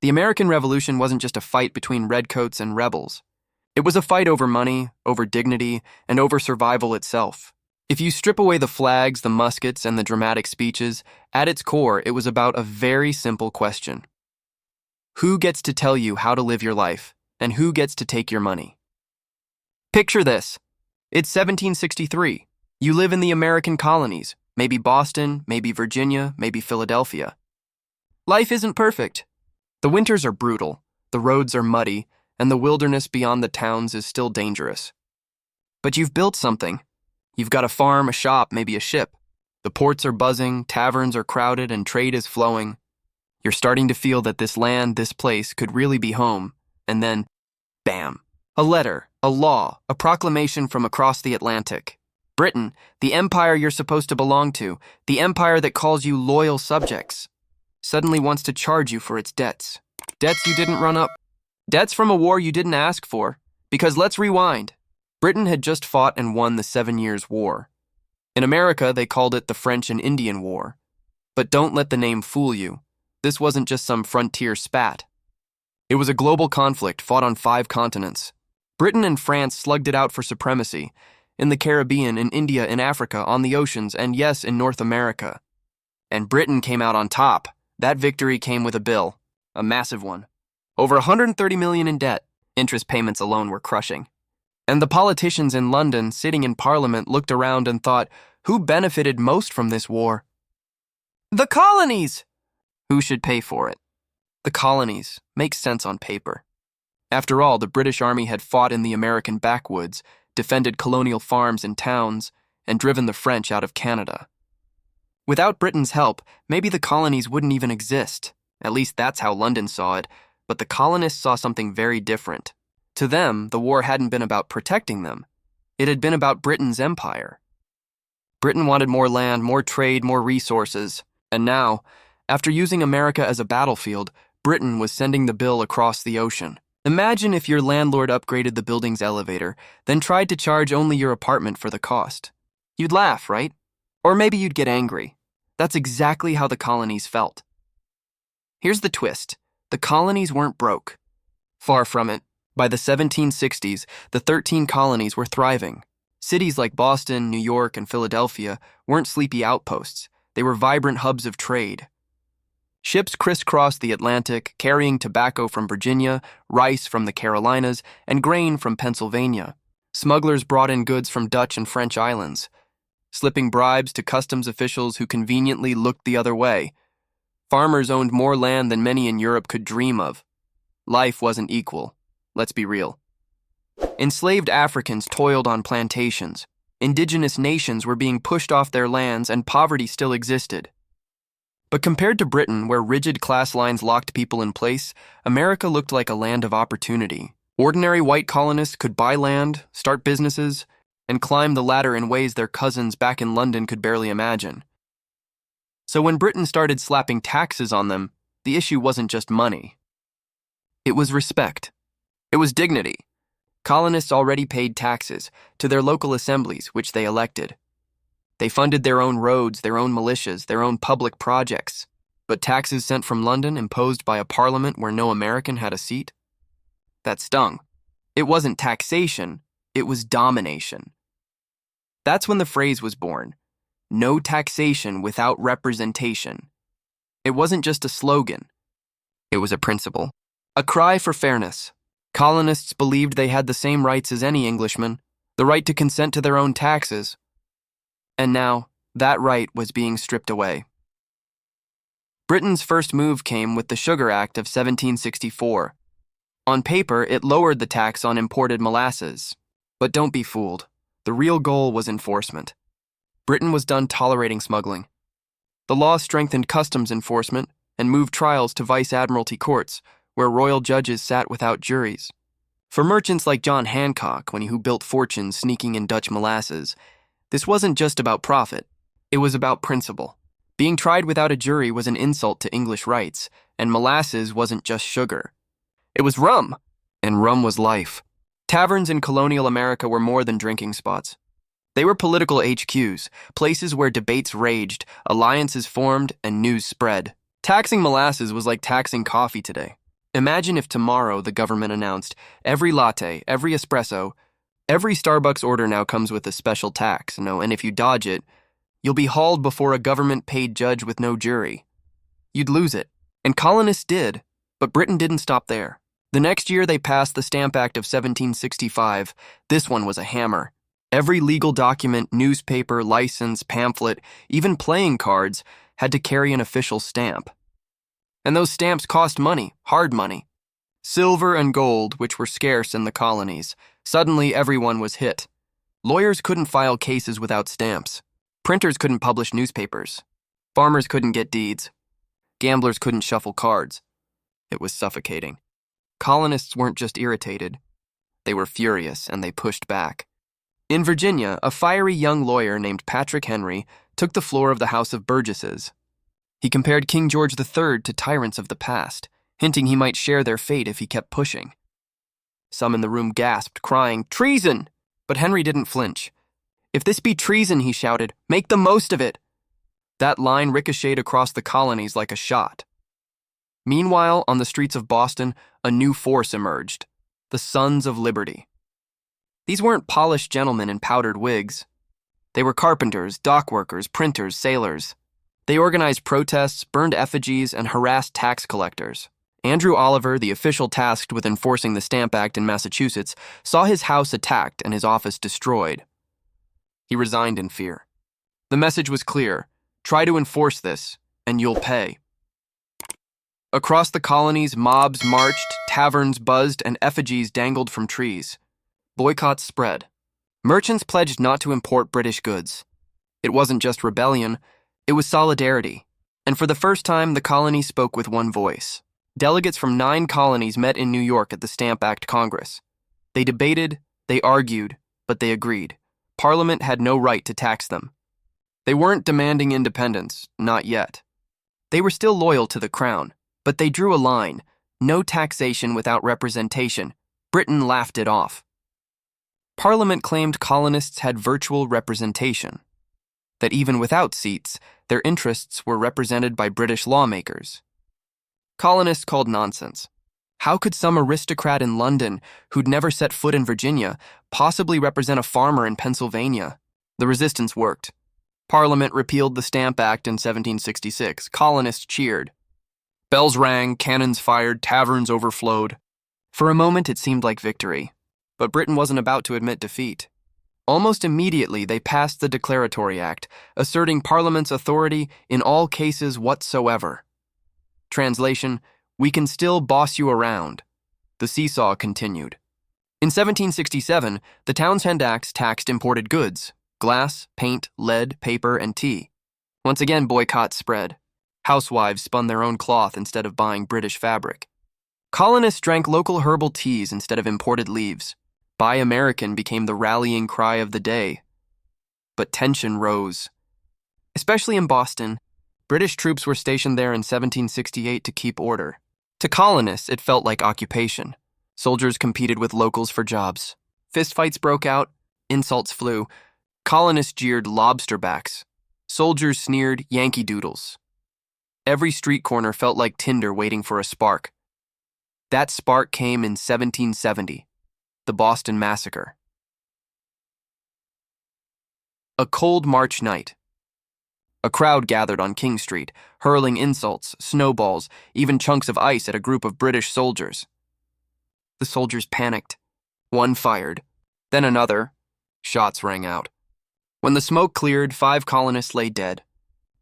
The American Revolution wasn't just a fight between redcoats and rebels. It was a fight over money, over dignity, and over survival itself. If you strip away the flags, the muskets, and the dramatic speeches, at its core, it was about a very simple question. Who gets to tell you how to live your life, and who gets to take your money? Picture this. It's 1763. You live in the American colonies, maybe Boston, maybe Virginia, maybe Philadelphia. Life isn't perfect. The winters are brutal, the roads are muddy, and the wilderness beyond the towns is still dangerous. But you've built something. You've got a farm, a shop, maybe a ship. The ports are buzzing, taverns are crowded, and trade is flowing. You're starting to feel that this land, this place, could really be home. And then, bam, a letter, a law, a proclamation from across the Atlantic. Britain, the empire you're supposed to belong to, the empire that calls you loyal subjects, suddenly wants to charge you for its debts. Debts you didn't run up. Debts from a war you didn't ask for. Because let's rewind. Britain had just fought and won the 7 Years' War. In America, they called it the French and Indian War. But don't let the name fool you. This wasn't just some frontier spat. It was a global conflict fought on 5 continents. Britain and France slugged it out for supremacy, in the Caribbean, in India, in Africa, on the oceans, and yes, in North America. And Britain came out on top. That victory came with a bill, a massive one. Over $130 million in debt. Interest payments alone were crushing. And the politicians in London, sitting in Parliament, looked around and thought, who benefited most from this war? The colonies! Who should pay for it? The colonies. Makes sense on paper. After all, the British Army had fought in the American backwoods, defended colonial farms and towns, and driven the French out of Canada. Without Britain's help, maybe the colonies wouldn't even exist. At least that's how London saw it, but the colonists saw something very different. To them, the war hadn't been about protecting them. It had been about Britain's empire. Britain wanted more land, more trade, more resources, and now, after using America as a battlefield, Britain was sending the bill across the ocean. Imagine if your landlord upgraded the building's elevator, then tried to charge only your apartment for the cost. You'd laugh, right? Or maybe you'd get angry. That's exactly how the colonies felt. Here's the twist. The colonies weren't broke. Far from it. By the 1760s, the 13 colonies were thriving. Cities like Boston, New York, and Philadelphia weren't sleepy outposts. They were vibrant hubs of trade. Ships crisscrossed the Atlantic, carrying tobacco from Virginia, rice from the Carolinas, and grain from Pennsylvania. Smugglers brought in goods from Dutch and French islands, slipping bribes to customs officials who conveniently looked the other way. Farmers owned more land than many in Europe could dream of. Life wasn't equal. Let's be real. Enslaved Africans toiled on plantations. Indigenous nations were being pushed off their lands, and poverty still existed. But compared to Britain, where rigid class lines locked people in place, America looked like a land of opportunity. Ordinary white colonists could buy land, start businesses, and climb the ladder in ways their cousins back in London could barely imagine. So when Britain started slapping taxes on them, the issue wasn't just money. It was respect. It was dignity. Colonists already paid taxes to their local assemblies, which they elected. They funded their own roads, their own militias, their own public projects. But taxes sent from London, imposed by a parliament where no American had a seat? That stung. It wasn't taxation, it was domination. That's when the phrase was born. No taxation without representation. It wasn't just a slogan. It was a principle. A cry for fairness. Colonists believed they had the same rights as any Englishman, the right to consent to their own taxes. And now, that right was being stripped away. Britain's first move came with the Sugar Act of 1764. On paper, it lowered the tax on imported molasses. But don't be fooled. The real goal was enforcement. Britain was done tolerating smuggling. The law strengthened customs enforcement and moved trials to vice admiralty courts, where royal judges sat without juries. For merchants like John Hancock, who built fortunes sneaking in Dutch molasses, this wasn't just about profit. It was about principle. Being tried without a jury was an insult to English rights, and molasses wasn't just sugar. It was rum, and rum was life. Taverns in colonial America were more than drinking spots. They were political HQs, places where debates raged, alliances formed, and news spread. Taxing molasses was like taxing coffee today. Imagine if tomorrow the government announced every latte, every espresso, every Starbucks order now comes with a special tax, and if you dodge it, you'll be hauled before a government-paid judge with no jury. You'd lose it. And colonists did, but Britain didn't stop there. The next year they passed the Stamp Act of 1765. This one was a hammer. Every legal document, newspaper, license, pamphlet, even playing cards had to carry an official stamp. And those stamps cost money, hard money. Silver and gold, which were scarce in the colonies. Suddenly everyone was hit. Lawyers couldn't file cases without stamps. Printers couldn't publish newspapers. Farmers couldn't get deeds. Gamblers couldn't shuffle cards. It was suffocating. Colonists weren't just irritated. They were furious, and they pushed back. In Virginia, a fiery young lawyer named Patrick Henry took the floor of the House of Burgesses. He compared King George III to tyrants of the past, hinting he might share their fate if he kept pushing. Some in the room gasped, crying, "Treason!" But Henry didn't flinch. "If this be treason," he shouted, "make the most of it." That line ricocheted across the colonies like a shot. Meanwhile, on the streets of Boston, a new force emerged, the Sons of Liberty. These weren't polished gentlemen in powdered wigs. They were carpenters, dockworkers, printers, sailors. They organized protests, burned effigies, and harassed tax collectors. Andrew Oliver, the official tasked with enforcing the Stamp Act in Massachusetts, saw his house attacked and his office destroyed. He resigned in fear. The message was clear: try to enforce this, and you'll pay. Across the colonies, mobs marched, taverns buzzed, and effigies dangled from trees. Boycotts spread. Merchants pledged not to import British goods. It wasn't just rebellion, it was solidarity. And for the first time, the colonies spoke with one voice. Delegates from 9 colonies met in New York at the Stamp Act Congress. They debated, they argued, but they agreed. Parliament had no right to tax them. They weren't demanding independence, not yet. They were still loyal to the crown, but they drew a line: no taxation without representation. Britain laughed it off. Parliament claimed colonists had virtual representation, that even without seats, their interests were represented by British lawmakers. Colonists called nonsense. How could some aristocrat in London, who'd never set foot in Virginia, possibly represent a farmer in Pennsylvania? The resistance worked. Parliament repealed the Stamp Act in 1766. Colonists cheered. Bells rang, cannons fired, taverns overflowed. For a moment, it seemed like victory. But Britain wasn't about to admit defeat. Almost immediately, they passed the Declaratory Act, asserting Parliament's authority in all cases whatsoever. Translation: we can still boss you around. The seesaw continued. In 1767, the Townshend Acts taxed imported goods: glass, paint, lead, paper, and tea. Once again, boycotts spread. Housewives spun their own cloth instead of buying British fabric. Colonists drank local herbal teas instead of imported leaves. Buy American became the rallying cry of the day. But tension rose. Especially in Boston, British troops were stationed there in 1768 to keep order. To colonists, it felt like occupation. Soldiers competed with locals for jobs. Fistfights broke out, insults flew. Colonists jeered lobsterbacks. Soldiers sneered Yankee Doodles. Every street corner felt like tinder waiting for a spark. That spark came in 1770, the Boston Massacre. A cold March night. A crowd gathered on King Street, hurling insults, snowballs, even chunks of ice at a group of British soldiers. The soldiers panicked. One fired, then another. Shots rang out. When the smoke cleared, 5 colonists lay dead,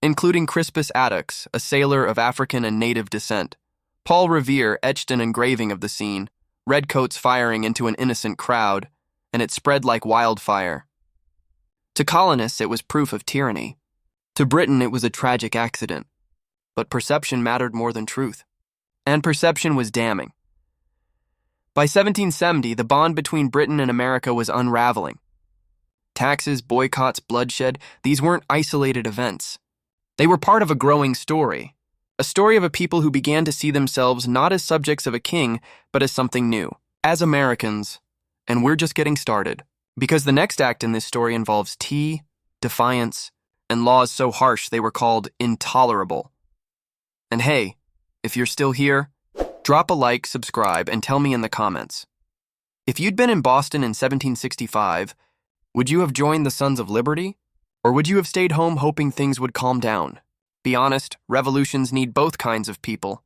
including Crispus Attucks, a sailor of African and native descent. Paul Revere etched an engraving of the scene, redcoats firing into an innocent crowd, and it spread like wildfire. To colonists, it was proof of tyranny. To Britain, it was a tragic accident. But perception mattered more than truth. And perception was damning. By 1770, the bond between Britain and America was unraveling. Taxes, boycotts, bloodshed, these weren't isolated events. They were part of a growing story. A story of a people who began to see themselves not as subjects of a king, but as something new, as Americans. And we're just getting started. Because the next act in this story involves tea, defiance, and laws so harsh they were called intolerable. And hey, if you're still here, Drop a like, subscribe, and tell me in the comments. If you'd been in Boston in 1765, would you have joined the Sons of Liberty? Or would you have stayed home hoping things would calm down? Be honest, revolutions need both kinds of people.